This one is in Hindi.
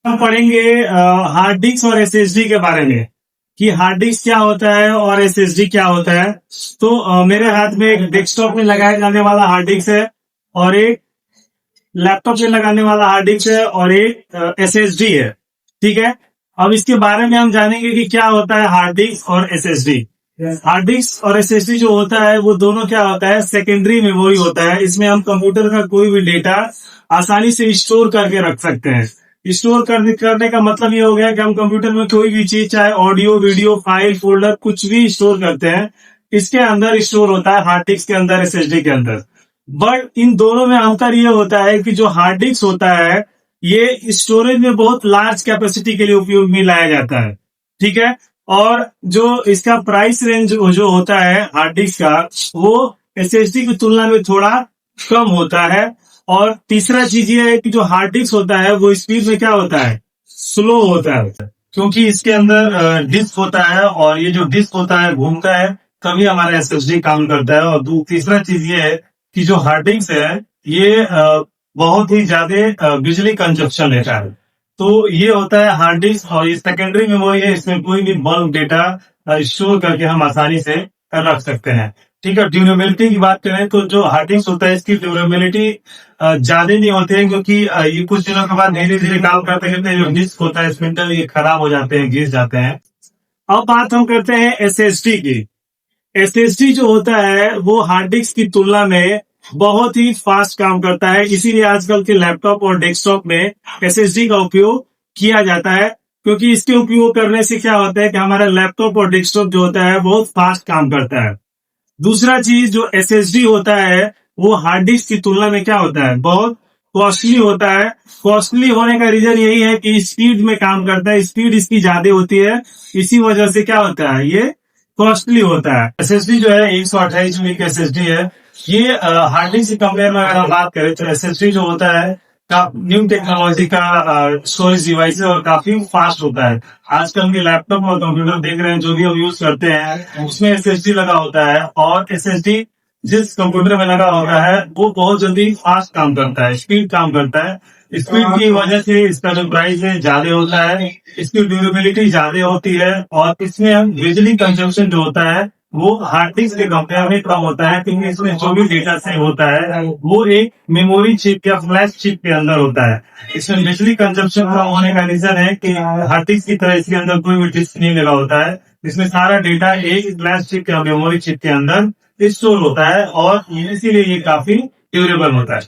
हम पढ़ेंगे हार्ड डिस्क और एसएसडी के बारे में कि हार्ड डिस्क क्या होता है और एसएसडी क्या होता है। तो मेरे हाथ में एक डेस्कटॉप में लगाया जाने वाला हार्ड डिस्क है और एक लैपटॉप में लगाने वाला हार्ड डिस्क है और एक एसएसडी है। ठीक है, अब इसके बारे में हम जानेंगे कि क्या होता है हार्ड डिस्क और एसएसडी। हार्ड डिस्क और एसएसडी जो होता है वो दोनों क्या होता है, सेकेंडरी मेमोरी होता है। इसमें हम कंप्यूटर का कोई भी डेटा आसानी से स्टोर करके रख सकते हैं। स्टोर करने का मतलब ये हो गया कि हम कंप्यूटर में कोई भी चीज, चाहे ऑडियो, वीडियो, फाइल, फोल्डर, कुछ भी स्टोर करते हैं, इसके अंदर स्टोर होता है, हार्ड डिस्क के अंदर, एसएसडी के अंदर। बट इन दोनों में अंतर ये होता है कि जो हार्ड डिस्क होता है ये स्टोरेज में बहुत लार्ज कैपेसिटी के लिए उपयोग में लाया जाता है। ठीक है, और जो इसका प्राइस रेंज जो होता है हार्ड डिस्क का, वो एसएसडी की तुलना में थोड़ा कम होता है। और तीसरा चीज ये है कि जो हार्ड डिस्क होता है वो स्पीड में क्या होता है, स्लो होता है, क्योंकि इसके अंदर डिस्क होता है और ये जो डिस्क होता है घूमता है, तभी हमारा एसएसडी काम करता है। और तीसरा चीज ये है कि जो हार्ड डिस्क है ये बहुत ही ज्यादा बिजली कंजप्शन लेता है। तो ये होता है हार्ड डिस्क, और ये सेकेंडरी मेमोरी है, इसमें कोई भी बल्क डेटा स्टोर करके हम आसानी से रख सकते हैं। ठीक है, ड्यूरेबिलिटी की बात करें तो जो हार्ड डिस्क होता है इसकी ड्यूरेबिलिटी ज्यादा नहीं होती है, क्योंकि ये कुछ दिनों के बाद धीरे धीरे काम करते करते जो डिस्क होता है स्पिंडल, ये खराब हो जाते हैं, घिस जाते हैं। अब बात हम करते हैं एसएसडी की। एसएसडी जो होता है वो हार्ड डिस्क की तुलना में बहुत ही फास्ट काम करता है, इसीलिए आजकल के लैपटॉप और डेस्कटॉप में एसएसडी का उपयोग किया जाता है। क्योंकि इसके उपयोग करने से क्या होता है कि हमारा लैपटॉप और डेस्कटॉप जो होता है बहुत फास्ट काम करता है। दूसरा चीज, जो एसएसडी होता है वो हार्ड डिस्क की तुलना में क्या होता है, बहुत कॉस्टली होता है। कॉस्टली होने का रीजन यही है कि स्पीड में काम करता है, स्पीड इसकी ज्यादा होती है, इसी वजह से क्या होता है, ये कॉस्टली होता है। एसएसडी जो है 128 GB एसएसडी है। ये हार्ड डिस्क से कंपेयर में अगर हम बात करें तो एसएसडी जो होता है न्यू टेक्नोलॉजी का स्टोरेज डिवाइस है और काफी फास्ट होता है। आजकल के लैपटॉप और कंप्यूटर देख रहे हैं जो भी हम यूज करते हैं उसमें एसएसडी लगा होता है, और एसएसडी जिस कंप्यूटर में लगा होता है वो बहुत जल्दी फास्ट काम करता है, स्पीड काम करता है। स्पीड की वजह से इसका जो प्राइस है ज्यादा होता है, इसकी ड्यूरेबिलिटी ज्यादा होती है, और इसमें हम बिजली कंजम्पशन जो होता है वो हार्ड डिस्क के कंपेयर में कम होता है, क्योंकि इसमें जो भी डेटा सेव होता है वो एक मेमोरी चिप या फ्लैश चिप के अंदर होता है। इसमें बिजली कंजम्पशन कम होने का रीजन है कि हार्ड डिस्क की तरह इसके अंदर कोई भी डिस्क नहीं लगा होता है। इसमें सारा डेटा एक फ्लैश चिप या मेमोरी चिप के अंदर स्टोर होता है, और इसीलिए ये काफी ड्यूरेबल होता है।